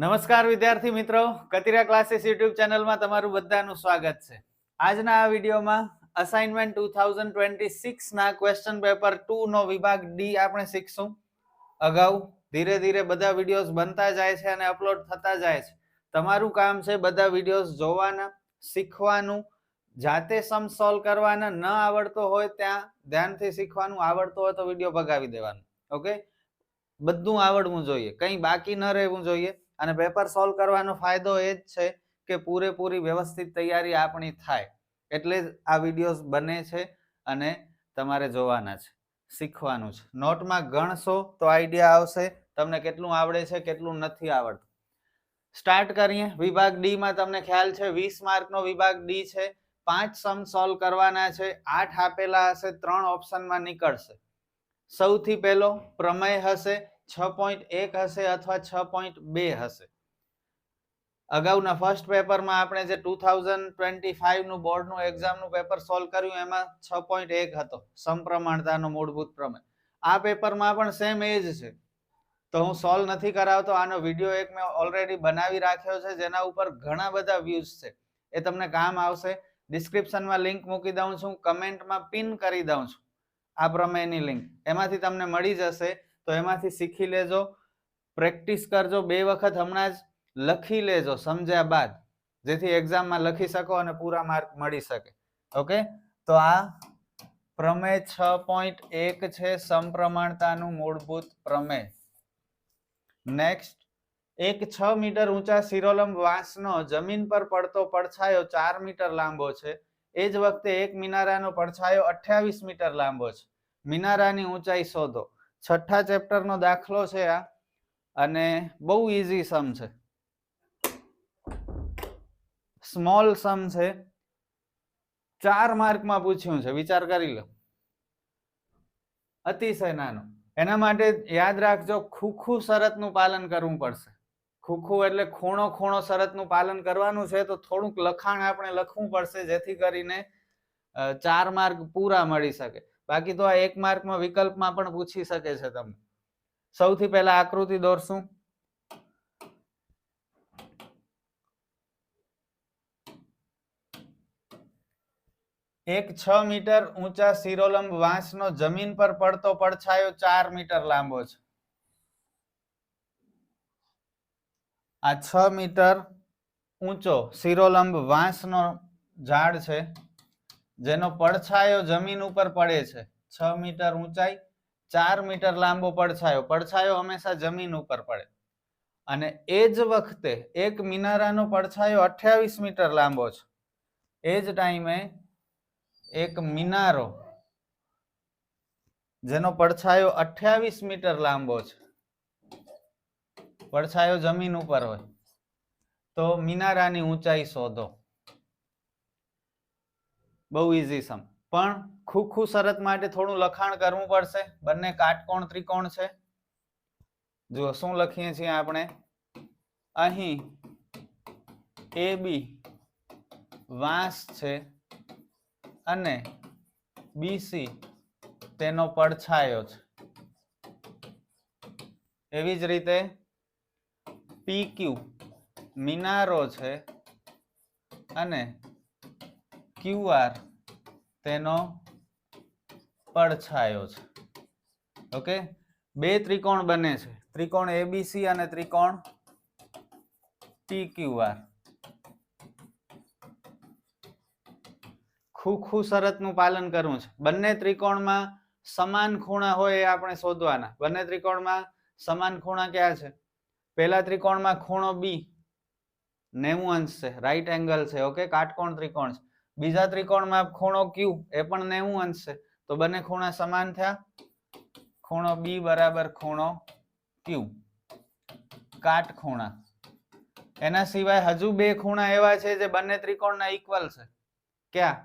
નમસ્કાર વિદ્યાર્થી મિત્રો, કતિરા ક્લાસીસ યુટ્યુબ ચેનલમાં તમારું બધાનું સ્વાગત છે. આજના આ વિડીયોમાં અસાઇનમેન્ટ 2026 ના ક્વેશ્ચન પેપર 2 નો વિભાગ ડી આપણે શીખશું. અગાઉ ધીરે ધીરે બધા વિડીયોઝ બનતા જાય છે અને અપલોડ થતા જાય છે. તમારું કામ છે બધા વિડીયોઝ જોવાના, શીખવાનું, જાતે સમ સોલ્વ કરવાના. ન આવડતો હોય ત્યાં ધ્યાનથી શીખવાનું, આવડતો હોય તો વિડીયો ભગાવી દેવાનું. ઓકે, બધું આવડવું જોઈએ, કંઈ બાકી ન રહેવું જોઈએ. અને પેપર સોલ્વ કરવાનો ફાયદો એ જ છે કે પૂરેપૂરી વ્યવસ્થિત તૈયારી આપણી થાય, એટલે જ આ વિડીયોઝ બને છે અને તમારે જોવાના છે, શીખવાનું છે. નોટમાં ગણશો તો આઈડિયા આવશે તમને કેટલું આવડે છે, કેટલું નથી આવડતું. સ્ટાર્ટ કરીએ. વિભાગ ડી માં તમને ખ્યાલ છે 20 માર્કનો વિભાગ ડી છે. 5 સમ સોલ્વ કરવાના છે. 8 આપેલા હશે, 3 ઓપ્શનમાં નીકળશે. સૌથી પહેલો પ્રમેય હશે, 6.1 હશે અથવા 6.2 હશે. અગાઉના ફર્સ્ટ પેપરમાં આપણે જે 2025 નું બોર્ડનું એક્ઝામનું પેપર સોલ્વ કર્યું એમાં 6.1 હતો સમપ્રમાણતાનો મૂળભૂત પ્રમેય. આ પેપરમાં પણ સેમ એ જ છે, તો હું સોલ્વ નથી કરાવતો. આનો વિડીયો એક મેં ઓલરેડી બનાવી રાખ્યો છે જેના ઉપર ઘણા બધા વ્યૂઝ છે, એ તમને કામ આવશે. ડિસ્ક્રિપ્શનમાં લિંક મૂકી દઉં છું, કમેન્ટમાં પિન કરી દઉં છું આ પ્રમેયની લિંક, એમાંથી તમને મળી જશે. તો એમાંથી શીખી લેજો, પ્રેક્ટિસ કરજો, 2 વખત હમણાં જ લખી લેજો સમજ્યા બાદ, જેથી એક્ઝામમાં લખી શકો અને પૂરા માર્ક મળી શકે. ઓકે, તો આ પ્રમેય 6.1 છે, સમપ્રમાણતાનું મૂળભૂત પ્રમેય. નેક્સ્ટ, એક 6 મીટર ઊંચા શિરોલંબ વાંસનો જમીન પર પડતો પડછાયો 4 મીટર લાંબો છે. એ જ વખતે એક મિનારાનો પડછાયો 28 મીટર લાંબો છે. મિનારાની ઊંચાઈ શોધો. છઠ્ઠા ચેપ્ટરનો દાખલો છે આ, અને બહુ ઈઝી સમ છે, સ્મોલ સમ છે. 4 માર્કમાં પૂછ્યું છે, વિચાર કરી લો, અતિશય નાનો. એના માટે યાદ રાખજો, ખૂખું શરતનું પાલન કરવું પડશે. ખૂખું એટલે ખૂણો ખૂણો શરતનું પાલન કરવાનું છે, તો થોડુંક લખાણ આપણે લખવું પડશે જેથી કરીને 4 માર્ક પૂરા મળી શકે. બાકી તો આ 1 માર્કમાં વિકલ્પમાં પણ પૂછી શકે છે તમને. સૌથી પહેલા આકૃતિ દોરશું. એક 6 મીટર ઊંચા શિરોલંબ વાંસનો જમીન પર પડતો પડછાયો 4 મીટર લાંબો છે. આ 6 મીટર ઊંચો શિરોલંબ વાંસનો ઝાડ છે જેનો પડછાયો જમીન ઉપર પડે છે. 6 મીટર ઊંચાઈ, 4 મીટર લાંબો પડછાયો. પડછાયો હંમેશા જમીન ઉપર પડે. અને એ જ વખતે એક મિનારાનો પડછાયો 28 મીટર લાંબો છે. એ જ ટાઈમે એક મિનારો જેનો પડછાયો 28 મીટર લાંબો છે, પડછાયો જમીન ઉપર હોય, તો મિનારાની ઊંચાઈ શોધો. બહુ ઈઝી સમ, પણ ખૂખું શરત માટે થોડું લખાણ કરવું પડશે. બંને કાટકોણ ત્રિકોણ છે. જુઓ શું લખીએ છીએ આપણે અહીં. AB વાંસ છે અને BC તેનો પડછાયો છે. એવી જ રીતે PQ મિનારો છે અને QR તેનો પડછાયો છે. ઓકે, 2 ત્રિકોણ બને છે, ત્રિકોણ ABC અને ત્રિકોણ PQR. ખૂખું શરતનું પાલન કરવું છે. બંને ત્રિકોણમાં સમાન ખૂણા હોય એ આપણે શોધવાના. બંને ત્રિકોણમાં સમાન ખૂણા ક્યાં છે? પહેલા ત્રિકોણમાં ખૂણો B 90 અંશ છે, રાઈટ એંગલ છે. ઓકે, કાટકોણ ત્રિકોણ છે. બીજા ત્રિકોણમાં ખૂણો Q, એ પણ 90 અંશ છે, તો બંને ખૂણા સમાન થયા. ખૂણો B બરાબર ખૂણો Q, કાટખૂણા. એના સિવાય હજુ 2 ખૂણા એવા છે જે બંને ત્રિકોણના ઇક્વલ છે. ક્યાં?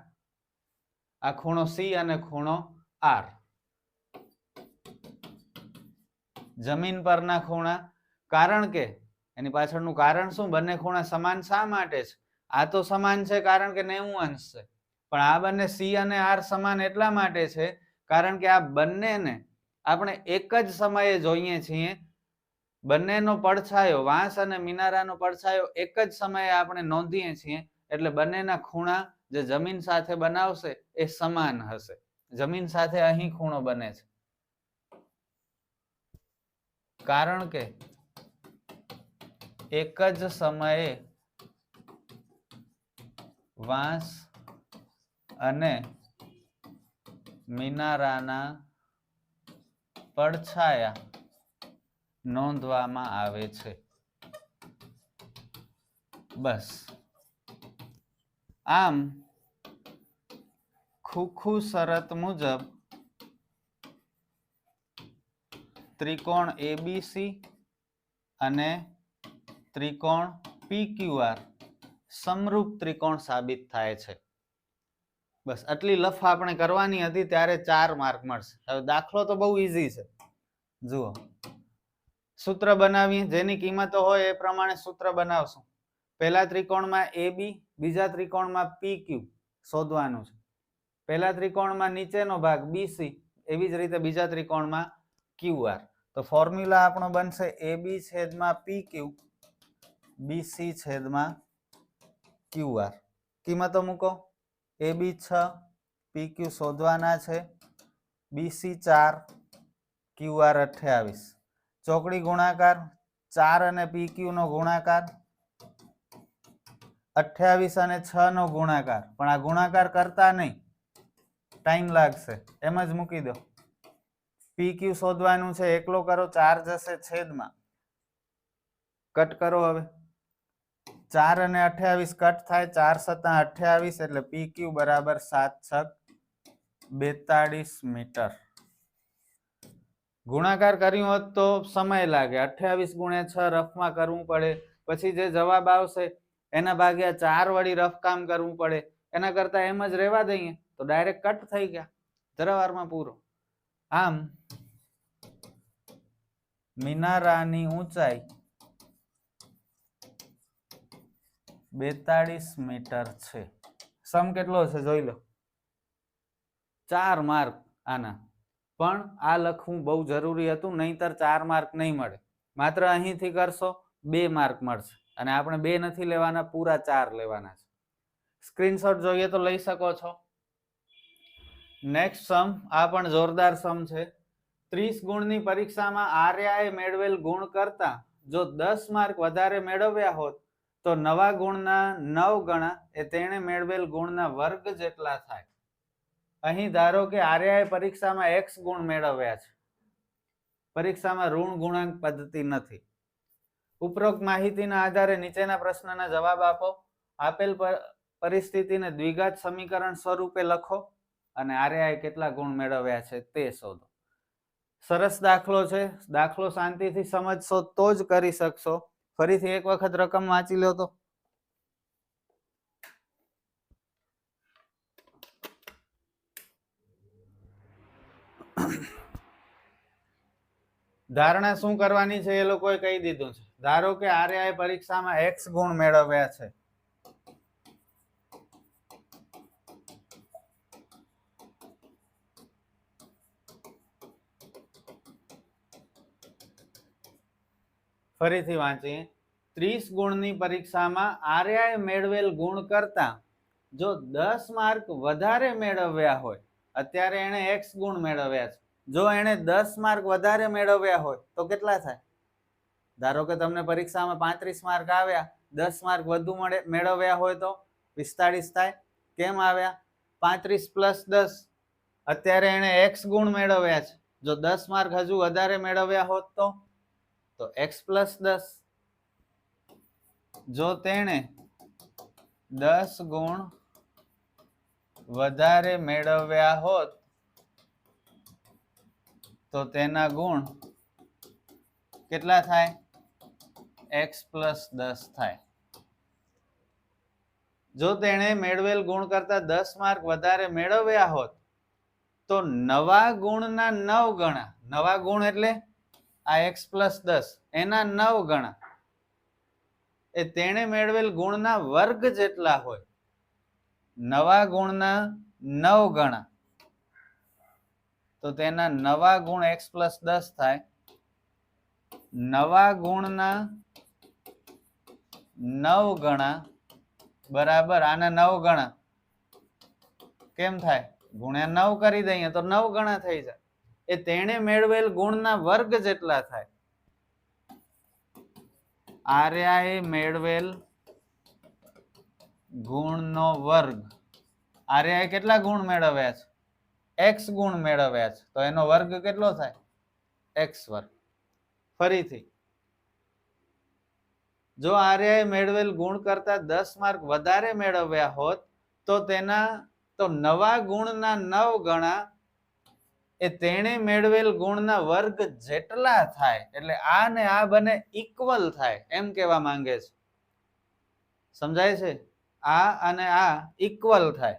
આ ખૂણો C અને ખૂણો R. જમીન પરના ખૂણા. કારણ કે એની પાછળનું કારણ શું? બંને ખૂણા સમાન શા માટે છે? આ તો સમાન છે કારણ કે 90 અંશ છે, પણ આ બંને C અને R સમાન એટલા માટે છે કારણ કે આ બંનેને આપણે એક જ સમયે જોઈએ છીએ. બંનેનો પડછાયો, વાંસ અને મિનારાનો પડછાયો એક જ સમયે આપણે નોંધીએ છીએ, એટલે બંનેના ખૂણા જે જમીન સાથે બનાવશે એ સમાન હશે. જમીન સાથે અહીં ખૂણો બને છે, કારણ કે એક જ સમયે વાંસ અને મિનારાના પડછાયા નોંધવામાં આવે છે. બસ. આમ ખુખુ શરત મુજબ ત્રિકોણ એબીસી અને ત્રિકોણ પીક્યુઆર સમરૂપ ત્રિકોણ સાબિત થાય છે. બસ આટલી લફ આપણે કરવાની હતી, ત્યારે 4 માર્ક મળશે. હવે દાખલો તો બહુ ઈઝી છે. જુઓ, સૂત્ર બનાવીએ, જેની કિંમતો હોય એ પ્રમાણે સૂત્ર બનાવશું. પહેલા ત્રિકોણમાં AB, બીજા ત્રિકોણમાં PQ શોધવાનું છે. પહેલા ત્રિકોણમાં નીચેનો ભાગ BC, એવી જ રીતે બીજા ત્રિકોણમાં QR. તો ફોર્મ્યુલા આપણો બનશે AB છેદમાં PQ, BC છેદમાં QR. કિંમતો મૂકો. AB 6, PQ શોધવાના છે, BC 4, QR 28. ચોકડી ગુણાકાર, 4 અને PQ નો ગુણાકાર, 28 અને 6 નો ગુણાકાર. પણ આ ગુણાકાર કરતા નહીં, ટાઈમ લાગશે, એમ જ મૂકી દો. PQ શોધવાનું છે, એકલો કરો, 4 જશે છેદમાં, કટ કરો. હવે 4 અને 28 કટ થાય, 4 સત્તા 28, એટલે PQ બરાબર 7 છક 42 મીટર. ગુણાકાર કર્યું હોત તો સમય લાગે, 28 ગુણ્યા 6 રફમાં કરવું પડે, પછી જે જવાબ આવશે એના ભાગ્યા 4 વળી રફ કામ કરવું પડે. એના કરતા એમ જ રહેવા દઈએ તો ડાયરેક્ટ કટ થઈ ગયા, જરાવારમાં પૂરો. આમ મિનારાની ઊંચાઈ 42 મીટર છે. સમ કેટલો છે જોઈ લો. 4 માર્ક આના. પણ આ લખવું બહુ જરૂરી હતું, નહીતર 4 માર્ક નહીં મળે. માત્ર અહીંથી કરશો 2 માર્ક મળશે, અને આપણે 2 નથી લેવાના, પૂરા 4 લેવાના છે. સ્ક્રીનશોટ જોઈએ તો લઈ શકો છો. નેક્સ્ટ સમ, આ પણ જોરદાર સમ છે. 30 ગુણની પરીક્ષામાં આર્યાએ મેળવેલ ગુણ કરતા જો 10 માર્ક વધારે મેળવ્યા હોત તો નવા ગુણના 9 ગણા એ તેણે મેળવેલ ગુણના વર્ગ જેટલા થાય. અહીં ધારો કે આર્યાએ પરીક્ષામાં x ગુણ મેળવ્યા છે. પરીક્ષામાં ઋણ ગુણાંક પદ્ધતિ નથી. ઉપરોક્ત માહિતીના આધારે નીચેના પ્રશ્નના જવાબ આપો. આપેલ પરિસ્થિતિને દ્વિઘાત સમીકરણ સ્વરૂપે લખો અને આર્યાએ કેટલા ગુણ મેળવ્યા છે તે શોધો. સરસ દાખલો છે. દાખલો શાંતિથી સમજશો તો જ કરી શકશો. ફરીથી એક વખત રકમ વાંચી લો તો. ધારણા શું કરવાની છે એ લોકોએ કહી દીધું છે. ધારો કે આર્યાએ પરીક્ષામાં x ગુણ મેળવ્યા છે. ફરીથી વાંચીએ. 30 ગુણની પરીક્ષામાં આર્યાએ મેળવેલ ગુણ કરતા જો 10 માર્ક વધારે મેળવ્યા હોય, અત્યારે એને x ગુણ મેળવ્યા છે, જો એને 10 માર્ક વધારે મેળવ્યા હોય તો કેટલા થાય? ધારો કે તમને પરીક્ષામાં 35 માર્ક આવ્યા, 10 માર્ક વધુ મેળવ્યા હોય તો 45 થાય. કેમ આવ્યા? 35 પ્લસ 10. અત્યારે એને x ગુણ મેળવ્યા છે, જો 10 માર્ક હજુ વધારે મેળવ્યા હોત તો x પ્લસ 10. જો તેણે 10 ગુણ વધારે મેળવ્યા હોત તો તેના ગુણ કેટલા થાય? x પ્લસ 10 થાય. જો તેણે મેળવેલ ગુણ કરતા 10 માર્ક વધારે મેળવ્યા હોત તો નવા ગુણના 9 ગણા, નવા ગુણ એટલે આ x પ્લસ 10, એના 9 ગણા એ તેણે મેળવેલ ગુણના વર્ગ જેટલા હોય. નવા ગુણના 9 ગણા તો તેના નવા ગુણ x પ્લસ 10 થાય. નવા ગુણના 9 ગણા બરાબર આના 9 ગણા કેમ થાય? ગુણ્યા 9 કરી દઈએ તો 9 ગણા થઈ જાય. એ તેણે મેળવેલ ગુણના વર્ગ જેટલા થાય. આર્યાએ મેળવેલ ગુણનો વર્ગ. આર્યાએ કેટલા ગુણ મેળવ્યા છે? x ગુણ મેળવ્યા છે, તો એનો વર્ગ કેટલો થાય? x વર્ગ. ફરીથી, જો આર્યાએ મેળવેલ ગુણ કરતા 10 માર્ક વધારે મેળવ્યા હોત તો નવા ગુણના 9 ગણા એ તેણે મેળવેલ ગુણના વર્ગ જેટલા થાય. એટલે આ ને આ બંને ઇક્વલ થાય એમ કહેવા માંગે છે. સમજાય છે? આ અને આ ઇક્વલ થાય.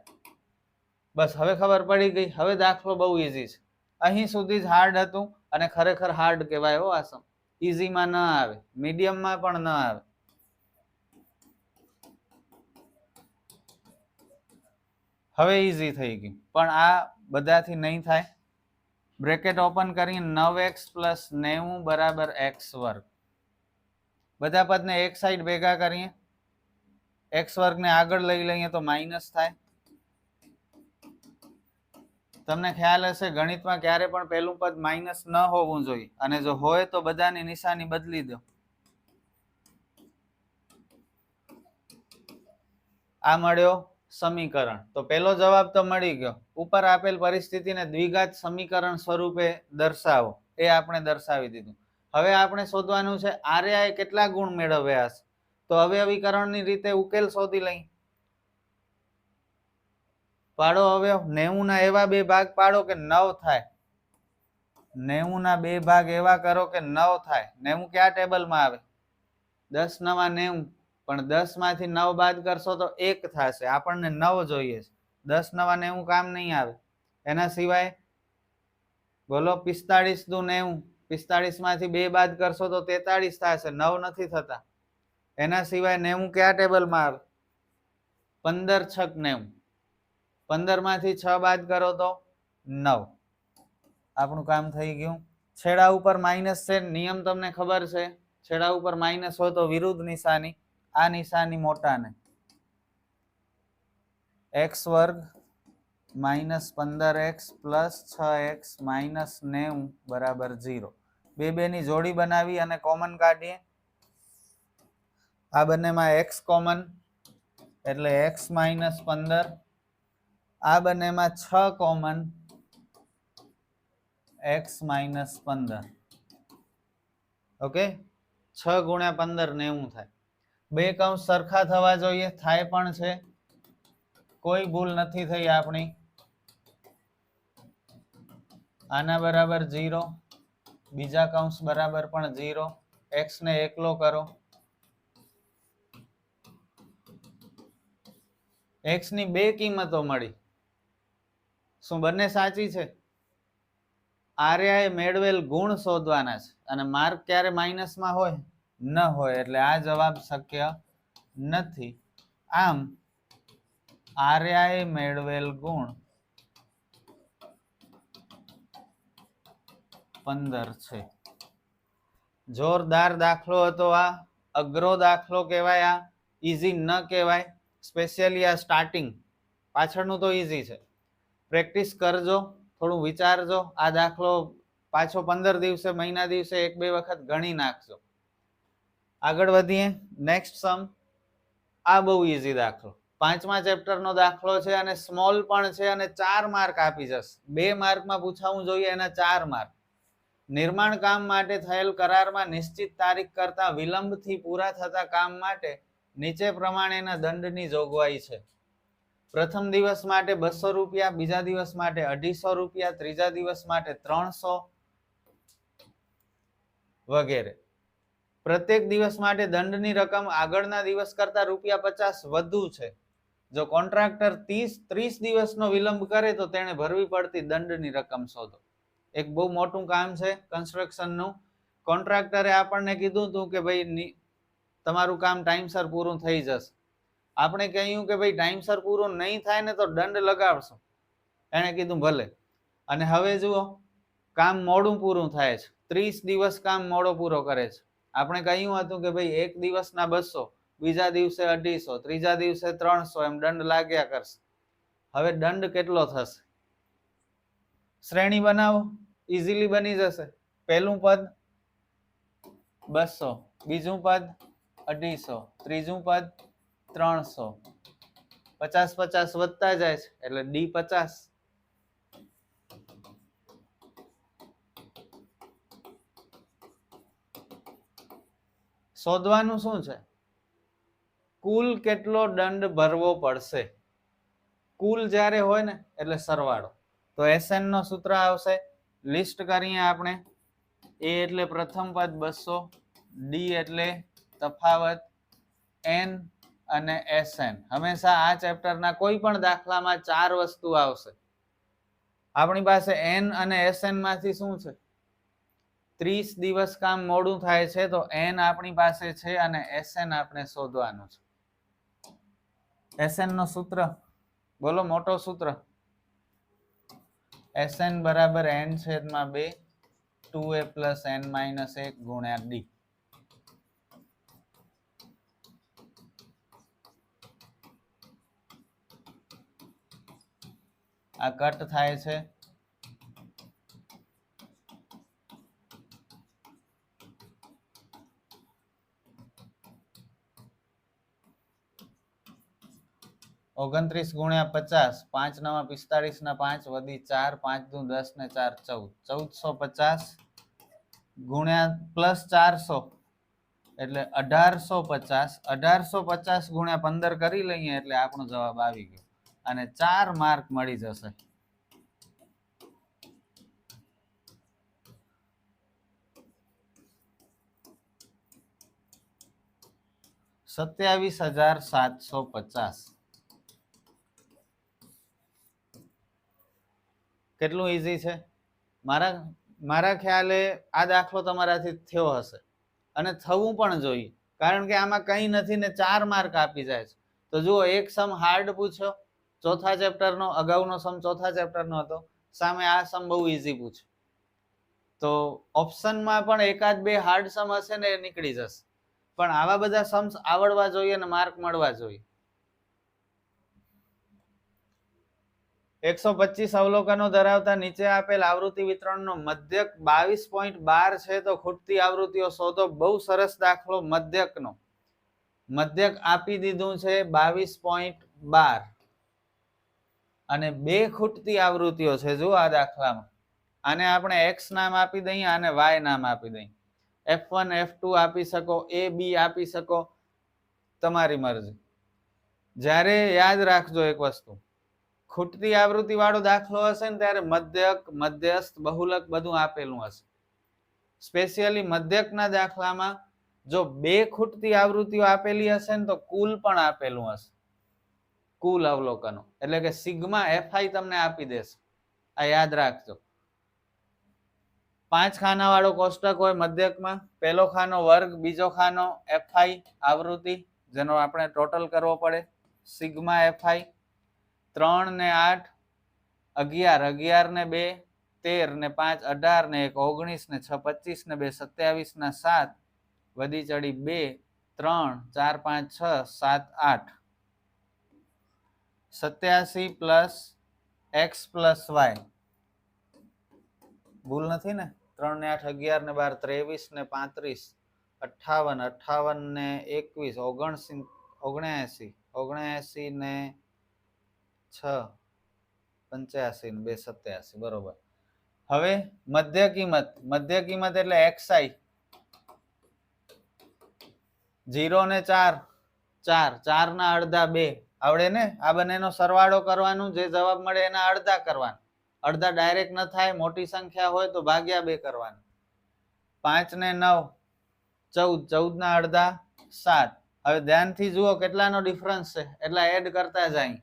બસ હવે ખબર પડી ગઈ. હવે દાખલો બહુ ઈઝી છે. અહીં સુધી જ હાર્ડ હતું અને ખરેખર હાર્ડ કહેવાય હો આ સમ. ઈઝીમાં ન આવે, મીડિયમમાં પણ ન આવે. હવે ઈઝી થઈ ગયું, પણ આ બધાથી નહીં થાય. બ્રેકેટ ઓપન કરી 9x + 90 બરાબર x વર્ગ. બધા પદને એક સાઈડ ભેગા કરીએ, x વર્ગને આગળ લઈ લઈએ તો માઇનસ થાય. તમને ખ્યાલ હશે ગણિતમાં ક્યારે પણ પહેલું પદ માઇનસ ન હોવું જોઈએ, અને જો હોય તો બધાની નિશાની બદલી દો. આ મળ્યો સમીકરણ. તો પહેલો જવાબ તો મળી ગયો. ઉપર આપેલ પરિસ્થિતિને દ્વિઘાત સમીકરણ સ્વરૂપે દર્શાવો. એ આપણે દર્શાવી દીધું. હવે આપણે શોધવાનું છે આર્યાએ કેટલા ગુણ મેળવ્યા છે. તો હવે અવિકરણની રીતે ઉકેલ શોધી લઈ. પાડો હવે 90 ના એવા બે ભાગ પાડો કે 9 થાય. 90 ના બે ભાગ એવા કરો કે 9 થાય. 90 કયા ટેબલમાં આવે? 10 9 90. પણ 10 માંથી 9 બાદ કરશો તો 1 થશે. આપણને 9 જોઈએ છે. 10 9 90 કામ નહીં આવે. એના સિવાય બોલો 45 દુ 90. 45 માંથી 2 બાદ કરશો તો 43 થશે. 9 નથી થતા. એના સિવાય 90 કયા ટેબલમાં આવે? 15 6 90. 15 માંથી 6 બાદ કરો તો 9. આપણું કામ થઈ ગયું. છેડા ઉપર માઇનસ છે. નિયમ તમને ખબર છે. છેડા ઉપર માઇનસ હોય તો વિરુદ્ધ નિશાની. આ નિશાની મોટાને x વર્ગ -15x + 6x - 90 બરાબર 0. બે ની જોડી બનાવી અને કોમન કાઢીએ. આ બંનેમાં x કોમન એટલે x - 15. આ બંનેમાં 6 કોમન x - 15. ઓકે, 6 ગુણ્યા 15 90 થાય. બે કૌંસ સરખા થવા જોઈએ, થાય પણ છે. કોઈ ભૂલ નથી થઈ આપણી. આના બરાબર 0, બીજા કૌંસ બરાબર પણ 0. x ને એકલો કરો. x ની બે કિંમતો મળી. શું બંને સાચી છે? આર્યાએ મેળવેલ ગુણ શોધવાના છે અને માર્ક ક્યારે માઇનસમાં હોય? ન હોય. એટલે આ જવાબ શક્ય નથી. આમ આર્યાએ મેળવેલ ગુણ 15 છે. જોરદાર દાખલો હતો આ. અઘરો દાખલો કહેવાય. આ ઈઝી ન કહેવાય. સ્પેશિયલી આ સ્ટાર્ટિંગ. પાછળનું તો ઈઝી છે. પ્રેક્ટિસ કરજો, થોડું વિચારજો. આ દાખલો પાછો 15 દિવસે મહિના દિવસે 1-2 વખત ગણી નાખજો. આગળ વધીએ. નેક્સ્ટ સમ. આ બહુ ઈઝી દાખલો. 5મા ચેપ્ટરનો દાખલો છે અને સ્મોલ પણ છે અને 4 માર્ક આપી જશે. 2 માર્કમાં પૂછાવું જોઈએ એના 4 માર્ક. નિર્માણ કામ માટે થયેલ કરારમાં નિશ્ચિત તારીખ કરતા વિલંબથી પૂરા થતા કામ માટે નીચે પ્રમાણેના દંડની જોગવાઈ છે. પ્રથમ દિવસ માટે 200 રૂપિયા, બીજા દિવસ માટે 250 રૂપિયા, ત્રીજા દિવસ માટે 300 વગેરે. પ્રત્યેક દિવસ માટે દંડની રકમ આગળના દિવસ કરતા ₹50 વધુ છે. જો કોન્ટ્રાક્ટર 30 દિવસનો વિલંબ કરે તો તેને ભરવી પડતી દંડની રકમ શોધો. એક બહુ મોટું કામ છે કન્સ્ટ્રક્શનનું. કોન્ટ્રાક્ટરે આપણને કીધું હતું કે ભાઈ તમારું કામ ટાઈમસર પૂરું થઈ જશે. આપણે કહ્યું કે ભાઈ ટાઈમસર પૂરું નહીં થાય ને તો દંડ લગાવશો. એણે કીધું ભલે. અને હવે જુઓ, કામ મોડું પૂરું થાય છે, 30 દિવસ કામ મોડો પૂરો કરે છે. આપણે કહ્યું હતું કે ભાઈ એક દિવસના 200, બીજા દિવસે 250, ત્રીજા દિવસે 300, એમ દંડ લાગ્યા કરશે. હવે દંડ કેટલો થશે? શ્રેણી બનાવો, ઇઝીલી બની જશે. પહેલું પદ 200, બીજું પદ 250, ત્રીજું પદ 300, 50 વધતા જાય છે એટલે D50. શોધવાનું શું છે? કુલ કેટલો દંડ ભરવો પડશે. કુલ જ્યારે હોય ને એટલે સરવાળો. તો SN નો સૂત્ર આવશે, લિસ્ટ કરીએ આપણે. A એટલે પ્રથમ પદ 200, D એટલે તફાવત, N અને SN. હંમેશા આ ચેપ્ટરના કોઈ પણ દાખલામાં 4 વસ્તુ આવશે. આપણી પાસે N અને SN માંથી શું છે? 30 દિવસ કામ મોડું થાય છે તો N આપણી પાસે છે અને SN આપણે શોધવાનું છે. SN નો સૂત્ર બોલો, મોટો સૂત્ર. SN બરાબર N/2 2A + N-1 ગુણ્યા D. આ કટ થાય છે. ઓગણત્રીસ ગુણ્યા 50, 5 9 45 ના 5 વધી 4, 5 દુ 10 ને 4 14, 1450 ગુણ્યા પ્લસ 400 એટલે 1850. 1850 ગુણ્યા 15 કરી લઈએ એટલે આપણો જવાબ આવી ગયો અને 4 માર્ક મળી જશે. $27,750. કેટલું ઈઝી છે. મારા ખ્યાલે આ દાખલો તમારાથી થયો હશે અને થવું પણ જોઈએ, કારણ કે આમાં કંઈ નથી ને 4 માર્ક આપી જાય છે. તો જુઓ, એક સમ હાર્ડ પૂછ્યો ચોથા ચેપ્ટરનો, અગાઉનો સમ ચોથા ચેપ્ટરનો હતો, સામે આ સમ બહુ ઈઝી પૂછ્યો. તો ઓપ્શનમાં પણ એકાદ બે હાર્ડ સમ હશે ને એ નીકળી જશે, પણ આવા બધા સમ્સ આવડવા જોઈએ અને માર્ક મળવા જોઈએ. 125 અવલોકનો ધરાવતા નીચે આપેલ આવૃત્તિ વિતરણનો મધ્યક 22.12 છે તો ખૂટતી આવૃત્તિઓ શોધો. બહુ સરસ દાખલો મધ્યકનો. મધ્યક આપી દીધું છે 22.12 અને બે ખૂટતી આવૃત્તિઓ છે. જો આ દાખલામાં આને આપણે x નામ આપી દઈએ, આને y નામ આપી દઈએ. F1 F2 આપી શકો, A B આપી શકો, તમારી મરજી. જ્યારે યાદ રાખજો એક વસ્તુ, ખૂટતી આવૃત્તિ વાળો દાખલો હશે ને ત્યારે મધ્યક, મધ્યસ્થ, બહુલક બધું આપેલું હશે. સ્પેશિયલી મધ્યકના દાખલામાં જો બે ખૂટતી આવૃત્તિઓ આપેલી હશે ને તો કુલ પણ આપેલું હશે, કુલ અવલોકનો, એટલે કે સિગ્મા FI તમને આપી દેશે. આ યાદ રાખજો. 5 ખાના વાળો કોષ્ટક હોય મધ્યકમાં, પહેલો ખાનો વર્ગ, બીજો ખાનો FI આવૃત્તિ, જેનો આપણે ટોટલ કરવો પડે, સિગ્મા FI. 3 ને 8 11, 11 ને 2 13 ને 5 18 ને 1 19 ને 6 25 ને 2 27 ના 7 વધી ચડી 2 3 4 5 6 7 8 87 પ્લસ x પ્લસ y. ભૂલ નથી ને? 3 ને 8 11 ને 12 23 ને 35 58 58 ને 21 79 79 ને 6 85 ને 2 87. બરોબર. હવે મધ્ય કિંમત એટલે xi. 0 ને 4 4, 4 ના અડધા 2 આવડે ને? આ બંનેનો સરવાળો કરવાનું, જે જવાબ મળે એના અડધા કરવાના. અડધા ડાયરેક્ટ ન થાય, મોટી સંખ્યા હોય તો ભાગ્યા 2 કરવાનું. 5 ને 9 14, 14 ના અડધા 7. હવે ધ્યાનથી જુઓ કેટલાનો ડિફરન્સ છે, એટલા એડ કરતા જાય.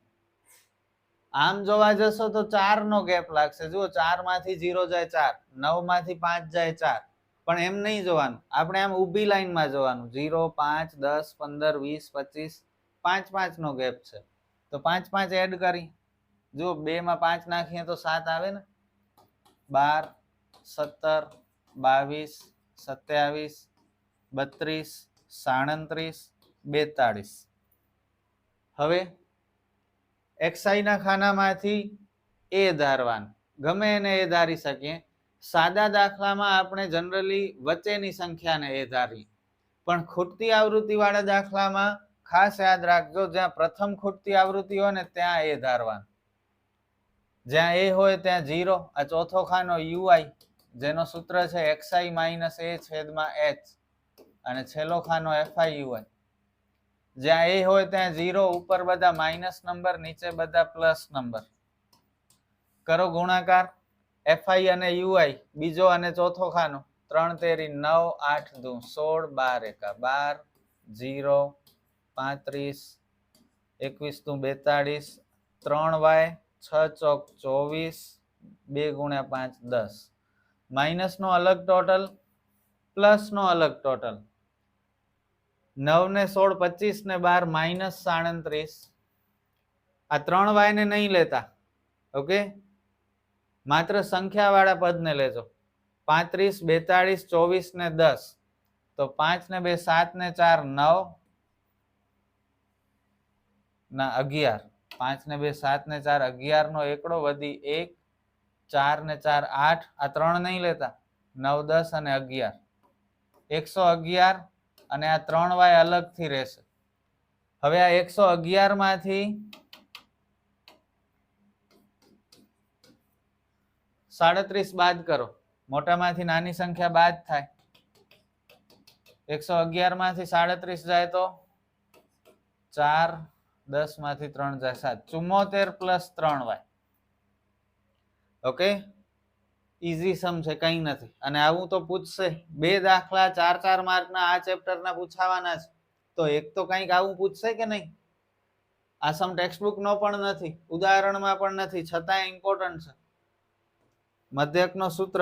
આમ જોવા જશો તો 4 નો ગેપ લાગશે. જુઓ, 4 માંથી 0 જાય 4, 9 માંથી 5 જાય 4, પણ એમ નહીં જોવાનું, આપણે આમ ઊભી લાઈનમાં જોવાનું. 0 5 10 15 20 25, 5 5 નો ગેપ છે તો 5 5 એડ કરી. જો 2 માં 5 નાખીએ તો 7 આવે ને, 12 17, 22, 27, 32, 37, 42. હવે xi ના ખાનામાંથી a ધારવાનું, ગમે એને a ધારી શકીએ. સાદા દાખલામાં આપણે જનરલી વચ્ચેની સંખ્યાને a ધારીએ, પણ ખૂટતી આવૃત્તિ વાળા દાખલામાં ખાસ યાદ રાખજો, જ્યાં પ્રથમ ખૂટતી આવૃત્તિ હોય ને ત્યાં a ધારવાનું. જ્યાં a હોય ત્યાં 0. આ ચોથો ખાનો ui, જેનો સૂત્ર છે xi માઇનસ a છેદમાં h, અને છેલ્લો ખાનો fi ui. જ્યાં a હોય ત્યાં 0, ઉપર બધા માઇનસ નંબર, નીચે બધા પ્લસ નંબર. કરો ગુણાકાર. fi અને ui બીજો અને ચોથો ખાનો, 3 તેરી 9, 8 દુ 16, 12 એકા 12, 0, 35, 21 દુ 42, 3y, 6 ચોક 24, 2 ગુણ્યા 5 10. માઇનસ નો અલગ ટોટલ, પ્લસ નો અલગ ટોટલ. 9 ને 16, 25 ને 12 માઇનસ 37. આ 3y ને નહીં લેતા, ઓકે, માત્ર સંખ્યા વાળા પદ ને લેજો. 35, 42, 24 ને 10, તો 5 ને 2 7 ને 4 9 ના 11. 5 ને 2 7 ને 4 11 નો એકડો વધી 1, 4 ને 4 8. આ 3 નહીં લેતા, 9 10 અને 11, 111. અને આ 3y અલગથી રહેશે. હવે આ 111 માંથી 37 બાદ કરો, મોટામાંથી નાની સંખ્યા બાદ થાય. 111 માંથી 37 જાય તો 4, 10 માંથી 3 જાય 7, 74 પ્લસ 3y. ઓકે, ઈઝી સમ છે, કઈ નથી. અને આવું તો પૂછશે, 2 દાખલા 4-4 માર્કના આ ચેપ્ટરના પૂછાવાના છે, તો એક તો કંઈક આવું પૂછશે કે નહીં. આ સમ ટેક્સ્ટબુક નો પણ નથી, ઉદાહરણમાં પણ નથી, છતાં ઇમ્પોર્ટન્ટ છે. મધ્યકનો સૂત્ર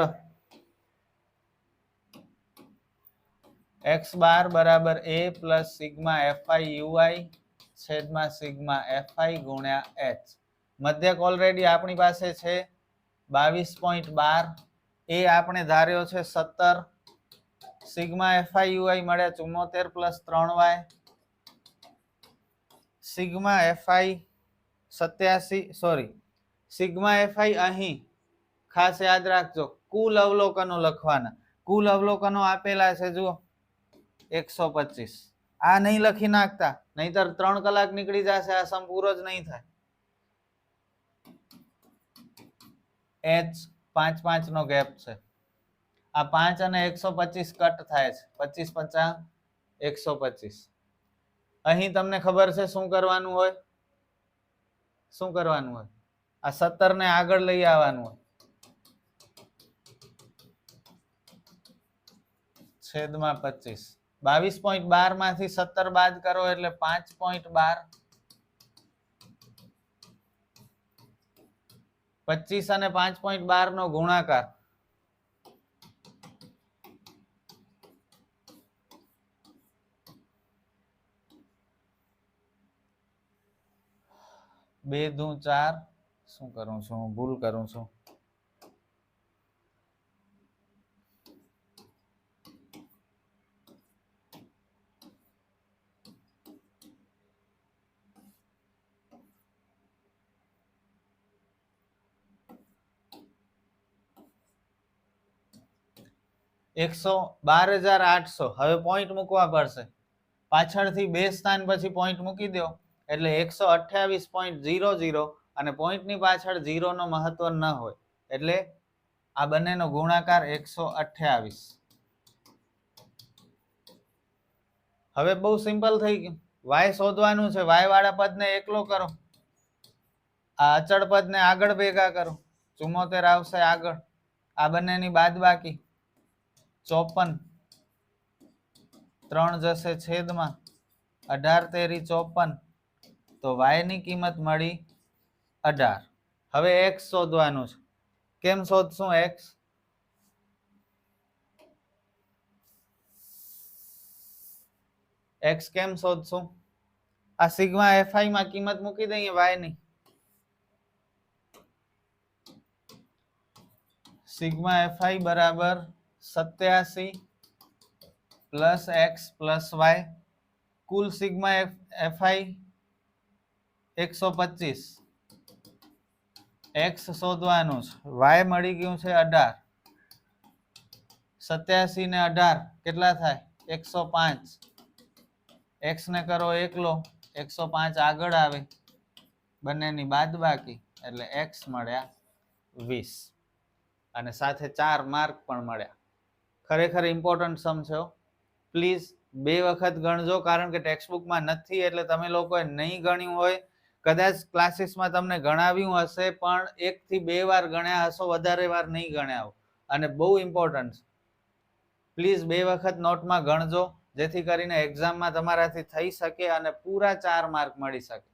x બાર બરાબર a plus sigma fi ui છેદમાં સિગ્મા fi ગુણ્યા h. મધ્યક ઓલરેડી આપણી પાસે છે 22.12, એ આપણે ધાર્યો છે 17, સિગ્મા fi ui મળ્યા 74 plus 3y, sigma fi 87, sorry, sigma fi અહીં ખાસ યાદ રાખજો, કુલ અવલોકનો લખવાના. કુલ અવલોકનો આપેલા છે જુઓ 125. આ નહીં લખી નાખતા, નહીતર 3 કલાક નીકળી જશે, આ સમ પૂરો જ નહીં થાય. h 5 5 નો ગેપ છે. આ 5 અને 125 કટ થાય છે, 25 50 125. અહીં તમને ખબર છે શું કરવાનું હોય? શું કરવાનું હોય? આ 17 ને આગળ લઈ આવવાનું હોય, છેદમાં 25. 22.12 માંથી 17 બાદ કરો એટલે 5.12. 25 અને 5.12 નો ગુણાકાર, બે દુ 4. શું કરું છું, ભૂલ કરું છું. $112,800. હવે પોઈન્ટ મૂકવા પડશે, પાછળથી 2 સ્થાન પછી પોઈન્ટ મૂકી દો એટલે 128.00, અને પોઈન્ટની પાછળ 0 નો મહત્વ ન હોય, એટલે આ બંનેનો ગુણાકાર 128. હવે બહુ સિમ્પલ થઈ ગયું. y શોધવાનું છે, y વાળા પદને એકલો કરો, આ અચળ પદને આગળ ભેગા કરો, 74 આવશે આગળ, આ બંનેની બાદબાકી 54, 3 જશે છેદમાં 18 તેરી 54, તો y ની કિંમત મળી 18. હવે x શોધવાનું છે. કેમ શોધશું x? x કેમ શોધશું? આ સિગ્મા fi માં કિંમત મૂકી દઈએ y ની. સિગ્મા એફઆઈ બરાબર 87 પ્લસ એક્સ પ્લસ વાય. કુલ સિગ્મા એફઆઈ 125. એક્સ શોધવાનું છે, વાય મળી ગયું છે 18. 87 ને 18 કેટલા થાય? 105. એક્સ ને કરો એકલો, 105 આગળ આવે, બંનેની બાદ બાકી એટલે એક્સ મળ્યા 20 અને સાથે 4 માર્ક પણ મળ્યા. ખરેખર ઇમ્પોર્ટન્ટ સમ છે. પ્લીઝ 2 વખત ગણજો, કારણ કે ટેક્સ્ટબુકમાં નથી એટલે તમે લોકોએ નહીં ગણ્યું હોય. કદાચ ક્લાસીસમાં તમને ગણાવ્યું હશે પણ 1 થી 2 વાર ગણ્યા હશો, વધારે વાર નહીં ગણ્યા હો. અને બહુ ઇમ્પોર્ટન્ટ છે. પ્લીઝ 2 વખત નોટમાં ગણજો, જેથી કરીને એક્ઝામમાં તમારાથી થઈ શકે અને પૂરા 4 માર્ક મળી શકે.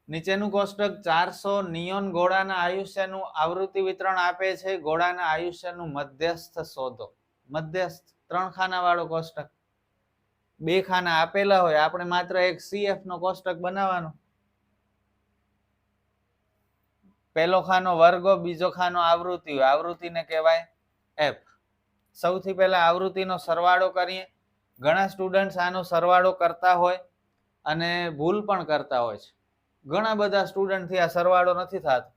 નીચેનું કોષ્ટક 400 નિયોન ગોળાના આયુષ્યનું આવૃત્તિ વિતરણ આપે છે. ગોળાના આયુષ્યનું મધ્યસ્થ શોધો. મધ્યસ્થ 3 ખાના વાળો કોષ્ટક. 2 ખાના આપેલા હોય, આપણે માત્ર એક CF નો કોષ્ટક બનાવવાનો. પહેલો ખાનો વર્ગો, બીજો ખાનો આવૃત્તિ હોય, આવૃત્તિને કહેવાય F. સૌથી પહેલા આવૃત્તિનો સરવાળો કરીએ. ઘણા સ્ટુડન્ટ્સ આનો સરવાળો કરતા હોય અને ભૂલ પણ કરતા હોય છે. ઘણા બધા સ્ટુડન્ટથી આ સરવાળો નથી થતો,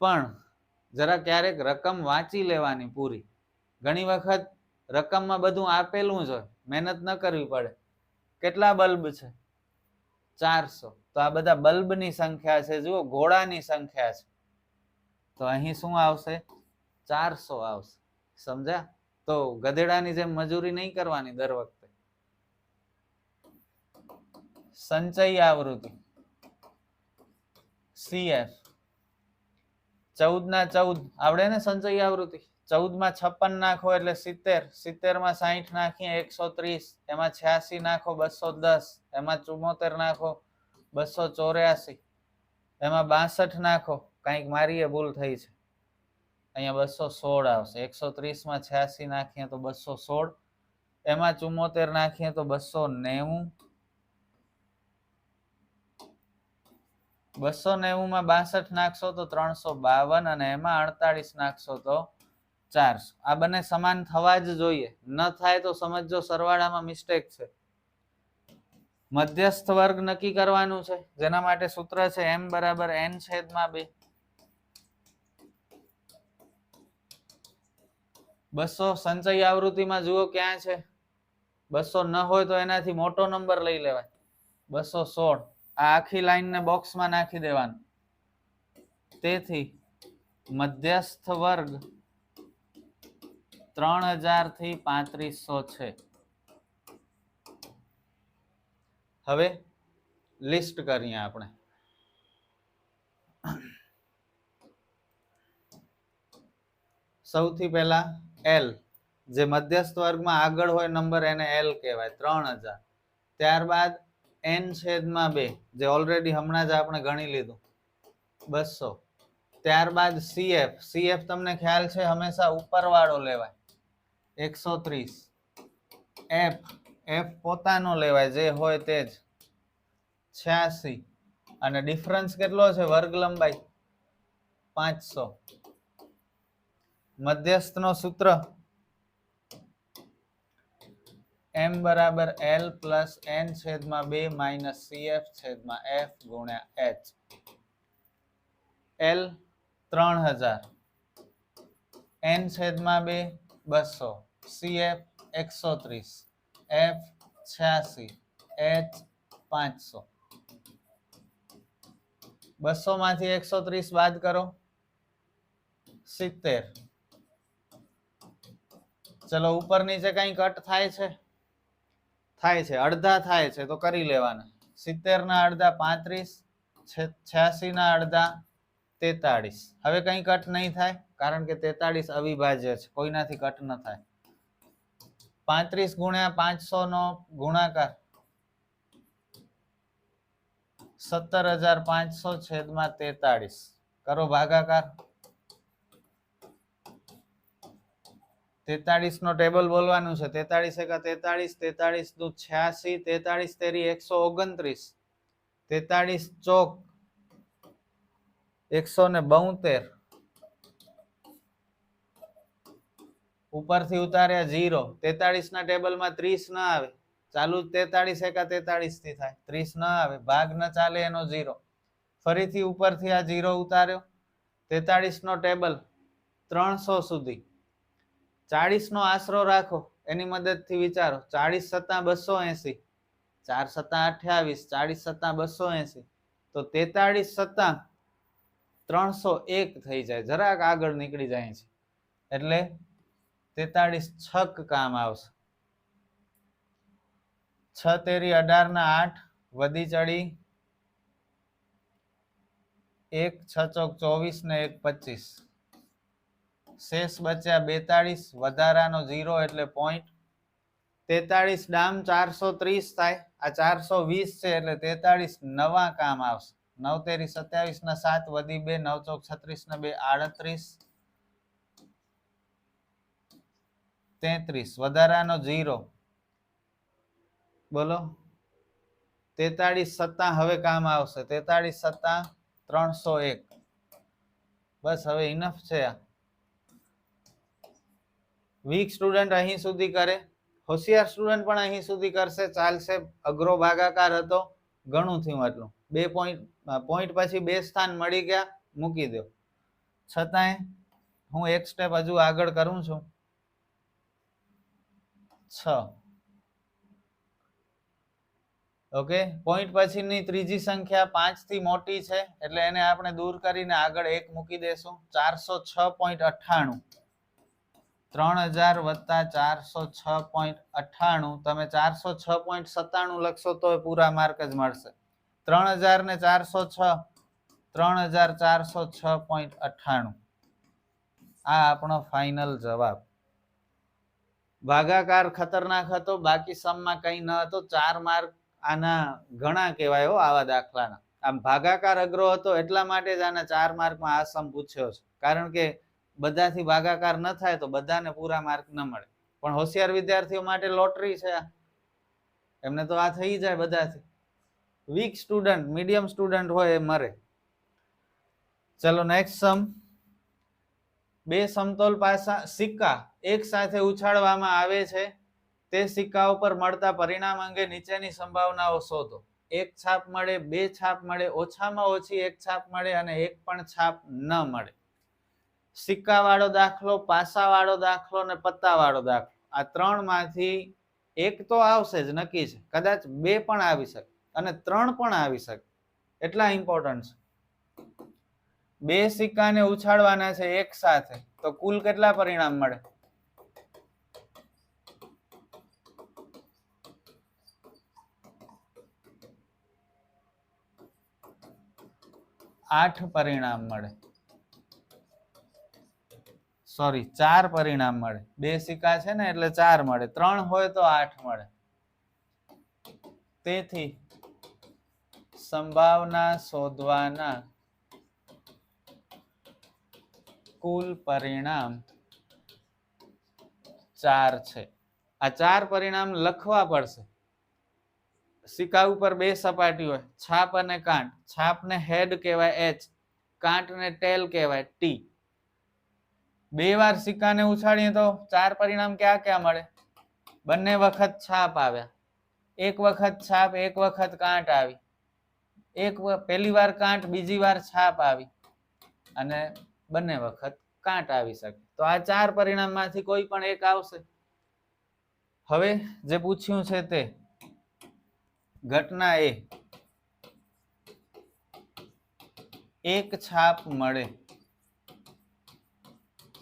પણ જરા ક્યારેક રકમ વાંચી લેવાની પૂરી. ઘણી વખત રકમમાં બધું આપેલું જ હોય, મહેનત ન કરવી પડે. કેટલા બલ્બ છે? 400. તો આ બધા બલ્બની સંખ્યા છે, જુઓ ગોળાની સંખ્યા છે. તો અહીં શું આવશે? 400 આવશે. સમજ્યા? તો ગધેડાની જેમ મજૂરી નહીં કરવાની દર વખતે. સંચય આવૃત્તિ CF 14 ના 14 આવડે ને? સંચય આવૃત્તિ 14 માં 56 નાખો એટલે 70. 70 માં 60 નાખીએ 130. એમાં 86 નાખો 210. એમાં 74 નાખો 284. એમાં 62 નાખો, કંઈક મારીએ ભૂલ થઈ છે, અહીંયા 216 આવશે. 130 માં 86 નાખીએ તો 216. એમાં 74 નાખીએ તો 290. 290 માં 62 નાખશો તો 352 અને એમાં 48 નાખશો તો 400. આ બંને સમાન થવા જ જોઈએ. ન થાય તો સમજજો સરવાળામાં મિસ્ટેક છે. મધ્યસ્થ વર્ગ નક્કી કરવાનું છે, જેના માટે સૂત્ર છે m બરાબર n/2. 200 સંચય આવૃત્તિમાં જુઓ ક્યાં છે? 200 ન હોય તો એનાથી મોટો નંબર લઈ લેવાય. 216. આ આખી લાઈનને બોક્સમાં નાખી દેવાનું. તેથી મધ્યસ્થ વર્ગ 3000 થી 3500 છે. હવે લિસ્ટ કરીએ આપણે. સૌથી પહેલા L, જે મધ્યસ્થ વર્ગમાં આગળ હોય નંબર એને L કહેવાય, 3000. ત્યારબાદ n/2, જે ઓલરેડી હમણાં જ આપણે ગણી લીધું, 200. ત્યારબાદ CF. CF તમને ખ્યાલ છે હંમેશા ઉપરવાળો લેવાય, 130. F પોતાનો લેવાય, જે હોય તે જ, 86. અને ડિફરન્સ કેટલો છે? વર્ગ લંબાઈ 500. મધ્યસ્થનો સૂત્ર m બરાબર L plus n/2 minus CF/F ગુણ્યા H. L 3000, n/2 200, CF 130, F 86, H 500. 200 માંથી 130 બાદ કરો, 70. ચલો ઉપર નીચે કઈ કટ થાય છે? થાય છે. અડધા થાય છે તો કરી લેવાના. 70 ના અડધા 35, 86 ના અડધા 43. હવે કઈ કટ નહીં થાય, કારણ કે 43 અવિભાજ્ય છે, કોઈનાથી કટ ન થાય. 35 ગુણ્યા 500 નો ગુણાકાર 17500/43. કરો ભાગાકાર. 43 નો ટેબલ બોલવાનું છે. 43 એકા 43, 43 દુ 86, 43 તેરી 129, 43 ચોક 172 ઉપરથી ઉતાર્યા 0 43 ના ટેબલમાં 30 ના આવે ચાલુ 43 એકા 43 થી થાય 30 ના આવે ભાગ ન ચાલે એનો 0 ફરીથી ઉપરથી આ 0 ઉતાર્યો 43 નો ટેબલ 300 સુધી 40 નો આશરો રાખો એની મદદથી વિચારો 40 સત્તા 280 4 સત્તા 28 40 સત્તા 280 તો 43 સત્તા 301 થઈ જાય જરાક આગળ નીકળી જાય છે એટલે 43 છક કામ આવશે 6 તેરી 18 ના 8 વધી ચડી 1 6 ચોક 24 ને 1 25 શેષ બચ્યા 42 વધારાનો 0 એટલે પોઈન્ટ 43 ડામ 430 થાય આ 420 છે એટલે 43 નવા કામ આવશે 9 તેરી 27 ના 7 વધી 2 9 ચોક 36 ને 2 38 33 વધારાનો 0 બોલો 43 સત્તા હવે કામ આવશે 43 સત્તા 301 બસ હવે ઇનફ છે આ વીક સ્ટુડન્ટ અહીં સુધી કરે હોશિયાર સ્ટુડન્ટ પણ અહીં સુધી કરશે ચાલશે અઘરો ભાગાકાર હતો ઘણું થયું આટલું 2 પોઈન્ટ પછી 2 સ્થાન મળી ગયા મૂકી દો છતાંય હું એક સ્ટેપ હજુ આગળ કરું છું 6 ઓકે પોઈન્ટ પછીની ત્રીજી સંખ્યા 5 થી મોટી છે એટલે એને આપણે દૂર કરીને આગળ 1 મૂકી દેશું 406.98 3000 વત્તા 406.98 તમે 406.97 લખશો તો પૂરા માર્ક જ મળશે 3000 ને 406 3406.98 આ આપણો ફાઇનલ જવાબ ભાગાકાર ખતરનાક હતો બાકી સમમાં કઈ ન હતો 4 માર્ક આના ઘણા કહેવાય હો આવા દાખલાના આમ ભાગાકાર અઘરો હતો એટલા માટે જ આના 4 માર્કમાં આ સમ પૂછ્યો છે કારણ કે બધાથી ભાગાકાર ન થાય તો બધાને પૂરા માર્ક ન મળે પણ હોશિયાર વિદ્યાર્થીઓ માટે લોટરી છે એમને તો આ થઈ જાય બધાથી વીક સ્ટુડન્ટ મીડિયમ સ્ટુડન્ટ હોય એ મરે ચલો નેક્સ્ટ સમ બે સમતોલ પાસા સિક્કા એક સાથે ઉછાળવામાં આવે છે તે સિક્કા ઉપર મળતા પરિણામ અંગે નીચેની સંભાવનાઓ શોધો એક છાપ મળે બે છાપ મળે ઓછામાં ઓછી એક છાપ મળે અને એક પણ છાપ ન મળે સિક્કા વાળો દાખલો પાસા વાળો દાખલો અને પત્તા વાળો દાખલો આ ત્રણ માંથી એક તો આવશે જ નક્કી છે કદાચ બે પણ આવી શકે અને ત્રણ પણ આવી શકે એટલા ઇમ્પોર્ટન્ટ છે બે સિક્કાને ઉછાળવાના છે એક સાથે તો કુલ કેટલા પરિણામ મળે 8 પરિણામ મળે સોરી 4 પરિણામ મળે બે સિક્કા છે ને એટલે 4 મળે 3 હોય તો 8 મળે તેથી સંભાવના શોધવાના કુલ પરિણામ 4 છે આ 4 પરિણામ લખવા પડશે સિક્કા ઉપર બે સપાટી હોય છાપ અને કાંટ છાપને હેડ કહેવાય એચ કાંટને ટેલ કહેવાય ટી બે વાર સિક્કાને ઉછાળીએ તો 4 પરિણામ ક્યાં ક્યાં મળે બંને વખત છાપ આવ્યા એક વખત છાપ એક વખત કાંટ આવી એક પહેલી વાર કાંટ બીજી વાર છાપ આવી અને બંને વખત કાંટ આવી શકે તો આ 4 પરિણામમાંથી કોઈ પણ એક આવશે હવે જે પૂછ્યું છે તે ઘટના એ એક છાપ મળે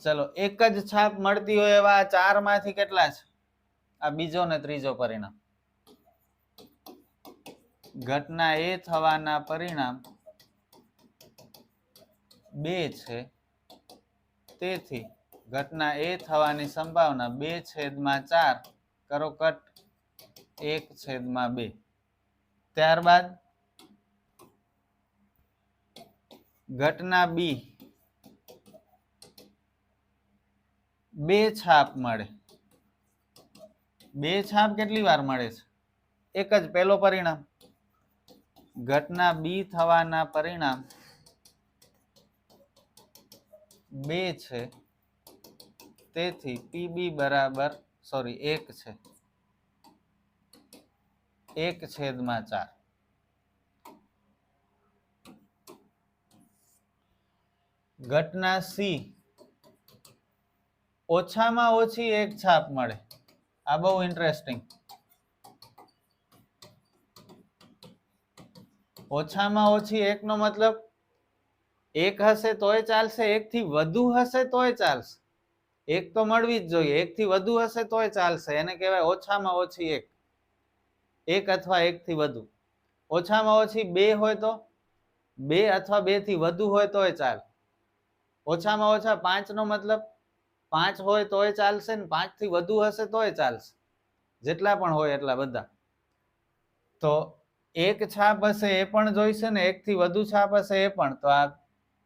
ચલો એક જ છાપ મળતી હોય એવા 4 માંથી કેટલા છે આ બીજો ને ત્રીજો પરિણામ ઘટના એ થવાના પરિણામ 2 છે તેથી ઘટના એ થવાની સંભાવના 2/4 કરો કટ 1/2 ત્યારબાદ ઘટના બી બે છાપ મળે બે છાપ કેટલી વાર મળે છે એક જ પહેલો પરિણામ ઘટના બી થવાના પરિણામ 2 છે, તેથી પીબી બરાબર 1 છે, 1/4. ઘટના સી ઓછામાં ઓછી એક છાપ મળે. આ બહુ ઇન્ટરેસ્ટિંગ. ઓછામાં ઓછી એક નો મતલબ એક હશે તોય ચાલશે, એક થી વધુ હશે તોય ચાલશે. એક તો મળવી જ જોઈએ, એક થી વધુ હશે તોય ચાલશે. એને કહેવાય ઓછામાં ઓછી એક અથવા એક થી વધુ. ઓછામાં ઓછી 2 હોય તો 2 અથવા 2 થી વધુ હોય તોય ચાલે. ઓછામાં ઓછા 5 નો મતલબ 5 હોય તોય ચાલશે ને 5 થી વધુ હશે તોય ચાલશે. જેટલા પણ હોય એટલા બધા. તો એક છાપ હશે એ પણ જોઈશે ને એક થી વધુ છાપ હશે એ પણ. તો આ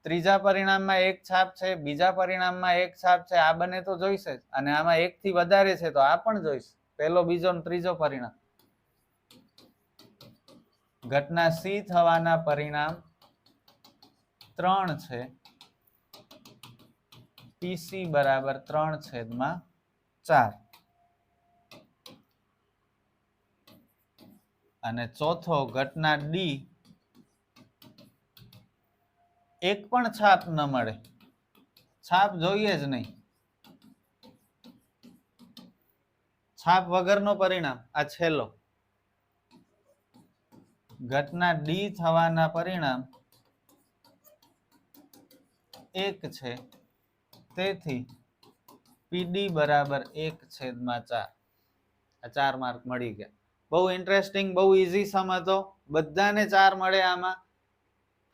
ત્રીજા પરિણામમાં એક છાપ છે, બીજા પરિણામમાં એક છાપ છે, આ બંને તો જોઈશે જ. અને આમાં એક થી વધારે છે તો આ પણ જોઈશે. પહેલો, બીજો ને ત્રીજો પરિણામ. ઘટના સી થવાના પરિણામ 3 છે, પીસી બરાબર 3/4. અને ચોથો ઘટના ડી એક પણ છાપ ન મળે. છાપ જોઈએ જ નહીં. છાપ વગરનો પરિણામ આ છેલ્લો. ઘટના ડી થવાના પરિણામ 1 છે, તેથી પીડી બરાબર 1/4. આ 4 માર્ક મળી ગયા. બહુ ઇન્ટરેસ્ટિંગ, બહુ ઈઝી સમ હતો. બધાને 4 મળે. આમાં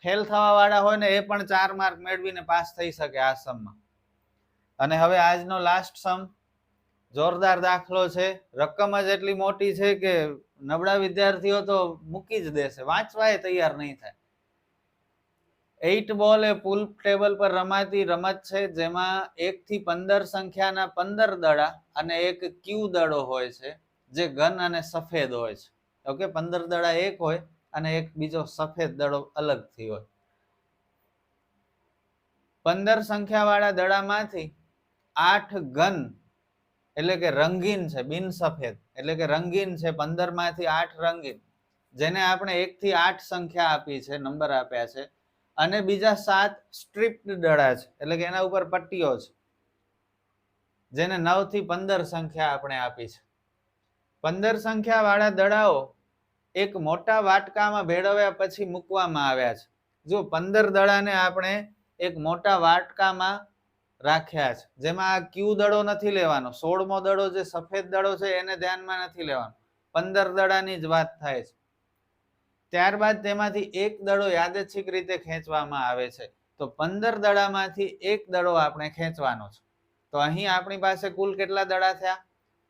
ફેલ થવા વાળા હોય ને એ પણ 4 માર્ક મેળવીને પાસ થઈ શકે આ સમમાં. અને હવે આજનો લાસ્ટ સમ જોરદાર દાખલો છે. રકમ જ એટલી મોટી છે કે નબળા વિદ્યાર્થીઓ તો મૂકી જ દેશે, વાંચવાય તૈયાર નહીં થાય. 8 બોલ એ પુલ ટેબલ પર રમાતી રમત છે, જેમાં 1 થી 15 સંખ્યાના 15 દડા અને એક ક્યુ દડો હોય છે, જે ઘન અને સફેદ હોય છે. ઓકે, 15 દડા એક હોય અને એક બીજો સફેદ દડો અલગથી હોય. 15 સંખ્યા વાળા દડામાંથી 8 ઘન એટલે કે રંગીન છે, બિન સફેદ એટલે કે રંગીન છે. 15 માંથી 8 રંગીન, જેને આપણે 1 થી 8 સંખ્યા આપી છે, નંબર આપ્યા છે. અને બીજા 7 સ્ટ્રીપ્ડ દડા છે, એટલે કે એના ઉપર પટ્ટીઓ છે, જેને 9 થી 15 સંખ્યા આપણે આપી છે. 15 સંખ્યા વાળા દડાઓ એક મોટા વાટકામાં ભેળવ્યા પછી મૂકવામાં આવ્યા છે. જો 15 દડાને આપણે એક મોટા વાટકામાં રાખ્યા છે, જેમાં આ ક્યુ દડો નથી લેવાનો. 16મો દડો જે સફેદ દડો છે એને ધ્યાનમાં નથી લેવાનો. 15 દડાની જ વાત થાય છે. ત્યારબાદ તેમાંથી એક દડો યાદચ્છિક રીતે ખેંચવામાં આવે છે. તો 15 દડામાંથી એક દડો આપણે ખેંચવાનો છે. તો અહીં આપણી પાસે કુલ કેટલા દડા થયા?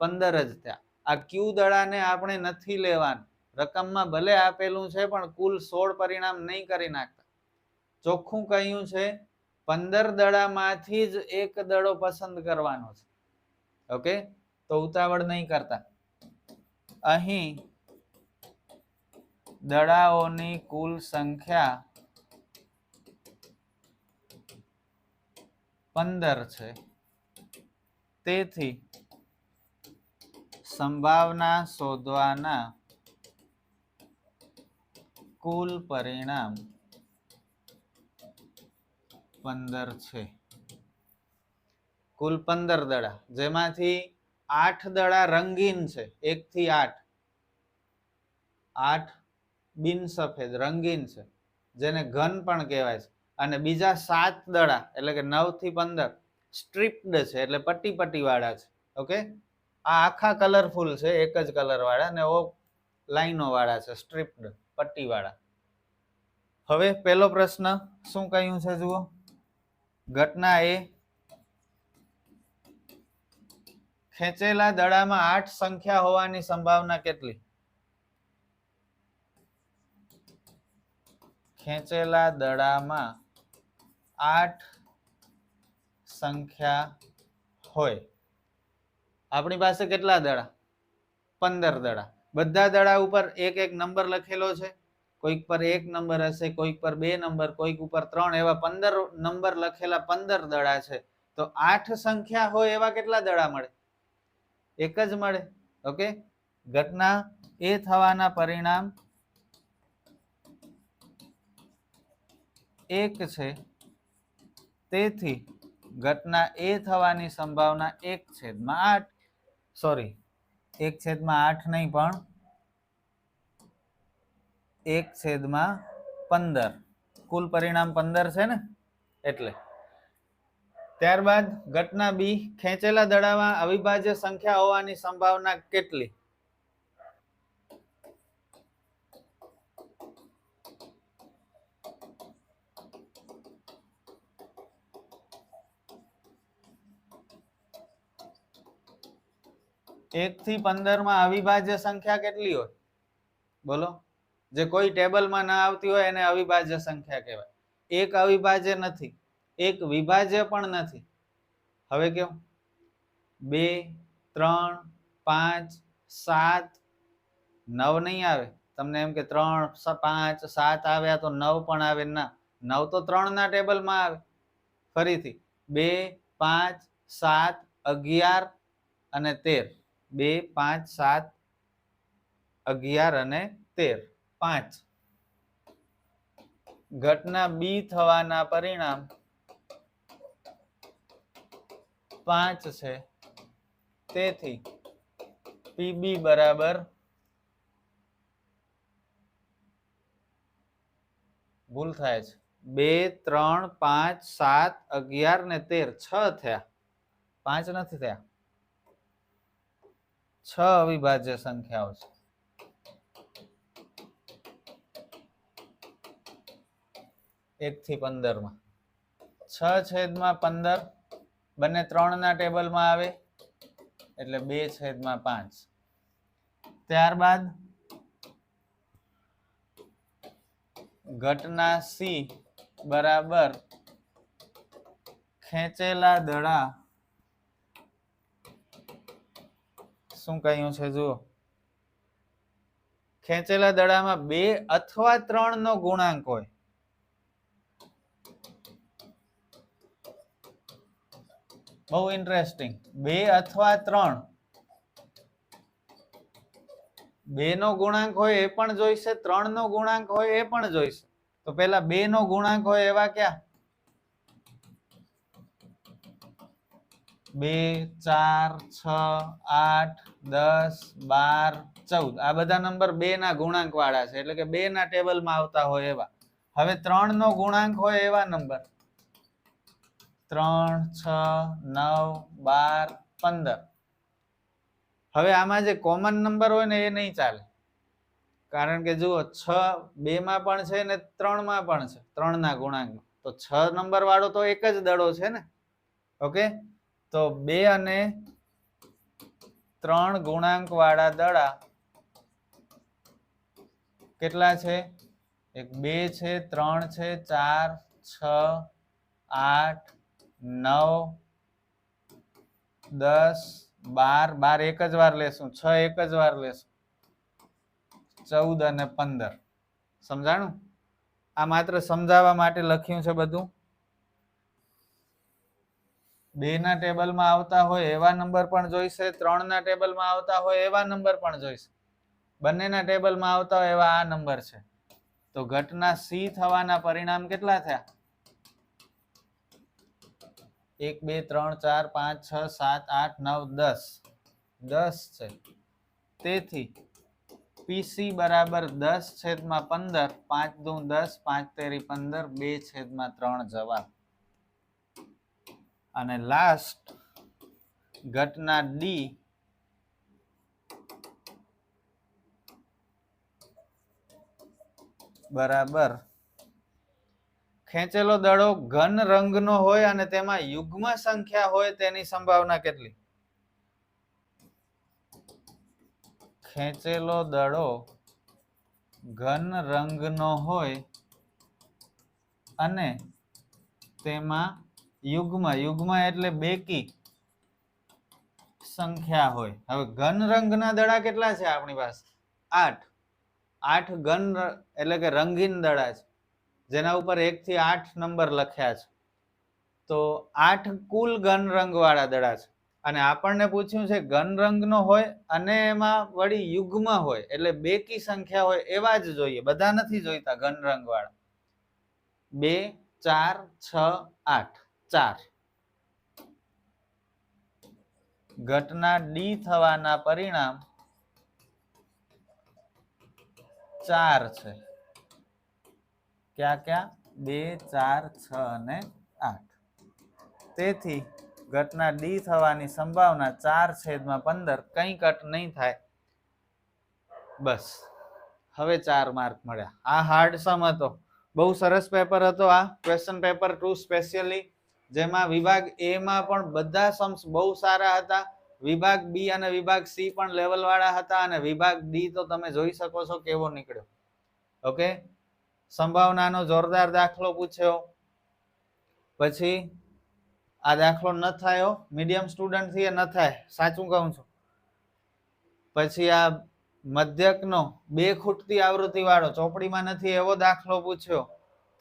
15 જ થયા. આ ક્યુ દડાને આપણે નથી લેવાનું. રકમમાં ભલે આપેલું છે પણ કુલ 16 પરિણામ નહીં કરી નાખતા. ચોખ્ખું કહ્યું છે 15 દડામાંથી જ એક દડો પસંદ કરવાનો છે. ઓકે, તો ઉતાવળ નહીં કરતા. અહીં દડાઓની કુલ સંખ્યા 15 છે, તેથી સંભાવના શોધવાના કુલ પરિણામ 15 છે. કુલ 15 દડા, જેમાંથી 8 દડા રંગીન છે, 1 થી 8. 8 બિન સફેદ રંગીન છે, જેને ઘન પણ કહેવાય છે. અને બીજા 7 દડા એટલે કે 9 થી 15 સ્ટ્રીપ્ડ છે, એટલે પટ્ટી પટ્ટી વાળા છે. ઓકે, આ આખા કલરફુલ છે, એક જ કલર વાળા, અને ઓ લાઈનો વાળા છે, સ્ટ્રીપ્ડ પટ્ટી વાળા. હવે પહેલો પ્રશ્ન શું કહ્યું છે જુઓ. ઘટના એ ખેંચેલા દડામાં 8 સંખ્યા હોવાની સંભાવના કેટલી? ખેંચેલા દડામાં 8 સંખ્યા હોય. આપણી પાસે કેટલા દડા? 15 દડા. બધા દડા ઉપર એક એક નંબર લખેલો છે. કોઈક પર 1 નંબર હશે, કોઈક પર 2 નંબર, કોઈક ઉપર 3, એવા 15 નંબર લખેલા 15 દડા છે. તો 8 સંખ્યા હોય એવા કેટલા દડા મળે? એક જ મળે. ઓકે, ઘટના એ થવાના પરિણામ 1 છે, તેથી ઘટના એ થવાની સંભાવના 1/8, સોરી 1/8 નહીં પણ 1/15. કુલ પરિણામ 15 છે ને, એટલે. ત્યારબાદ ઘટના બી, ખેંચેલા દડામાં અવિભાજ્ય સંખ્યા હોવાની સંભાવના કેટલી? એક થી 15 માં અવિભાજ્ય સંખ્યા કેટલી હોય? બોલો. જે કોઈ ટેબલમાં ના આવતી હોય એને અવિભાજ્ય સંખ્યા કહેવાય. એક અવિભાજ્ય નથી, એક વિભાજ્ય પણ નથી. હવે કેવું? 2, 3, 5, 7, 9 નહીં આવે. તમને એમ કે 3, 5, 7 આવ્યા તો 9 પણ આવે ના. 9 તો 3 ના ટેબલમાં આવે. ફરીથી 2, 5, 7, 11 અને 13. 2, 5, 7, 11 અને 13, 5. ઘટના બી થવાના પરિણામ 5 છે, તેથી પીબી બરાબર, ભૂલ થાય છે, 2, 3, 5, 7, 11 ને 13, 6 થયા, 5 નથી થયા. 6 અવિભાજ્ય સંખ્યાઓ છે. એક થી 15 માં 6/15 બંને 3 ના ટેબલમાં આવે એટલે 2/5. ત્યારબાદ ઘટના સી બરાબર ખેંચેલા દડા, શું કહ્યું છે જુઓ, ખેંચેલા દડામાં 2 અથવા 3 નો ગુણાંક હોય. બહુ ઇન્ટરેસ્ટિંગ. 2 અથવા 3, 2 નો ગુણાંક હોય એ પણ જોઈશે, 3 નો ગુણાંક હોય એ પણ જોઈશે. તો પેલા 2 નો ગુણાંક હોય એવા ક્યાં? 2, 4, 6, 8, 10, 12, 14. આ બધા નંબર 2 ના ગુણાંક વાળા છે, એટલે કે 2 ના ટેબલમાં આવતા હોય એવા. હવે 3 નો ગુણાંક હોય એવા નંબર 3, 6, 9, 12, 15. હવે આમાં જે કોમન નંબર હોય ને એ નહીં ચાલે, કારણ કે જુઓ 6 2 માં પણ છે ને 3 માં પણ છે, 3 ના ગુણાંકમાં. તો 6 નંબર વાળો તો એક જ દડો છે ને. ઓકે, તો 2 અને 3 ગુણાંક વાળા દડા કેટલા છે? એક 2 છે, 3 છે, 4, 6, 8, 9, 10, 12, 12 એક જ વાર લેશું, 6 એક જ વાર લેશું, 14 અને 15. સમજાણું? આ માત્ર સમજાવવા માટે લખ્યું છે બધું. 2 ના ટેબલમાં આવતા હોય એવા નંબર પણ જોઈશે, 3 ના ટેબલમાં આવતા હોય એવા નંબર પણ જોઈશે, બંનેના ટેબલમાં આવતા હોય એવા આ નંબર છે. તો ઘટના સી થવાના પરિણામ કેટલા થયા? 1, 2, 3, 4, 5, 6, 7, 8, 9, 10. 10 છે, તેથી પીસી બરાબર 10/15, 5 દુ 10, 5 તેરી 15, 2/3 જવાબ. અને લાસ્ટ ઘટના ડી બરાબર ખેંચેલો દડો ઘન રંગનો હોય અને તેમાં યુગ્મ સંખ્યા હોય તેની સંભાવના કેટલી? ખેંચેલો દડો ઘન રંગનો હોય અને તેમાં યુગ્મ એટલે બેકી સંખ્યા હોય. હવે ઘન રંગના દડા કેટલા છે આપણી પાસે? 8. 8 ઘન એટલે કે રંગીન દડા છે, જેના ઉપર 1 થી 8 નંબર લખ્યા છે. તો 8 કુલ ઘન રંગ વાળા દડા છે. અને આપણને પૂછ્યું છે ઘન રંગનો હોય અને એમાં વળી યુગ્મ હોય, એટલે બેકી સંખ્યા હોય એવા જ જોઈએ, બધા નથી જોઈતા ઘન રંગ વાળા. 2 4 6 8 4. ઘટના ડી થવાના પરિણામ 4 છે. ક્યાં ક્યાં? 2 4 6 અને 8. તેથી ઘટના ડી થવાની સંભાવના 4/15, કંઈ કટ નહીં થાય. બસ, હવે 4 માર્ક મળ્યા. આ હાર્ડ સમ હતો, બહુ સરસ પેપર હતો આ ક્વેશ્ચન પેપર 2 સ્પેશિયલી, જેમાં વિભાગ એ માં પણ બધા સમ્સ બહુ સારા હતા, વિભાગ બી અને વિભાગ સી પણ લેવલ વાળા હતા, અને વિભાગ ડી તો તમે જોઈ શકો છો કેવો નીકળ્યો. ઓકે, સંભાવનાનો જોરદાર દાખલો પૂછ્યો. પછી આ દાખલો ન થયો, મીડિયમ સ્ટુડન્ટ થી ન થાય, સાચું કહું છું. પછી આ મધ્યકનો 2 ખૂટતી આવૃત્તિ વાળો ચોપડીમાં નથી એવો દાખલો પૂછ્યો.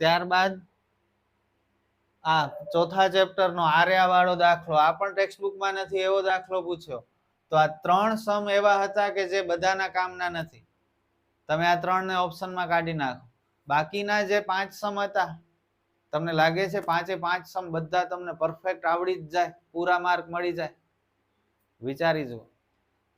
ત્યારબાદ આ ચોથા ચેપ્ટરનો આર્યા વાળો દાખલો, આ પણ ટેક્સ્ટબુકમાં નથી એવો દાખલો પૂછ્યો. તો આ 3 સમ એવા હતા કે જે બધાના કામના નથી. તમે આ 3 ને ઓપ્શનમાં કાઢી નાખો. બાકીના જે 5 સમ હતા, તમને લાગે છે 5 સમ બધા તમને પરફેક્ટ આવડી જ જાય, પૂરા માર્ક મળી જાય? વિચારી જુઓ.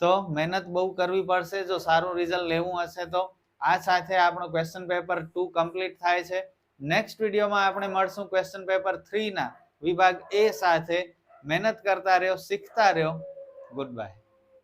તો મહેનત બહુ કરવી પડશે જો સારું રિઝલ્ટ લેવું હશે તો. આ સાથે આપણો ક્વેશ્ચન પેપર 2 કમ્પ્લીટ થાય છે. નેક્સ્ટ વિડીયોમાં આપણે મળશું ક્વેશ્ચન પેપર 3 ના વિભાગ એ સાથે. મહેનત કરતા રહ્યો, શીખતા રહ્યો. Good bye.